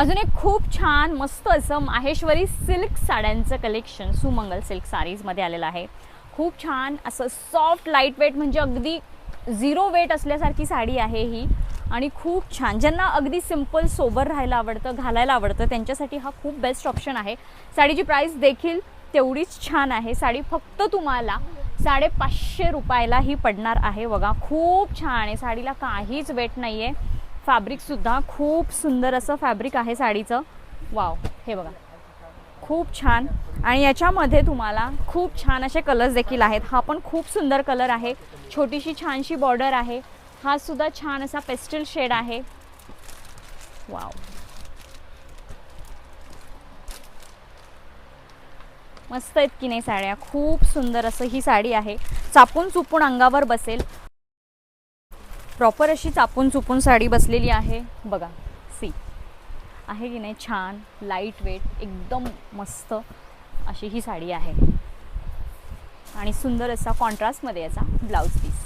अजून एक खूप छान मस्त असं माहेश्वरी सिल्क साड्यांचं कलेक्शन सुमंगल सिल्क साडीजमध्ये आलेलं आहे. खूप छान असं सॉफ्ट लाईट वेट, म्हणजे अगदी झिरो वेट असल्यासारखी साडी आहे ही. आणि खूप छान, ज्यांना अगदी सिम्पल सोबर राहायला आवडतं, घालायला आवडतं, त्यांच्यासाठी हा खूप बेस्ट ऑप्शन आहे. साडीची प्राईस देखील तेवढीच छान आहे. साडी फक्त तुम्हाला 550 रुपयाला ही पडणार आहे. बघा खूप छान आहे, साडीला काहीच वेट नाही आहे. फॅब्रिकसुद्धा खूप सुंदर असं फॅब्रिक आहे साडीचं. वाव, हे बघा खूप छान. आणि याच्यामध्ये तुम्हाला खूप छान असे कलर्स देखील आहेत. हा पण खूप सुंदर कलर आहे, छोटीशी छानशी बॉर्डर आहे. हा सुद्धा छान असा पेस्टल शेड आहे. वाव, मस्त आहेत की नाही साड्या. खूप सुंदर असं ही साडी आहे. चापून चुपून अंगावर बसेल, प्रॉपर अशी चापून चुपून साडी बसलेली आहे. बघा सी आहे की नाही, छान लाईट वेट एकदम मस्त अशी ही साडी आहे. आणि सुंदर असा कॉन्ट्रास्टमध्ये याचा ब्लाऊज पीस.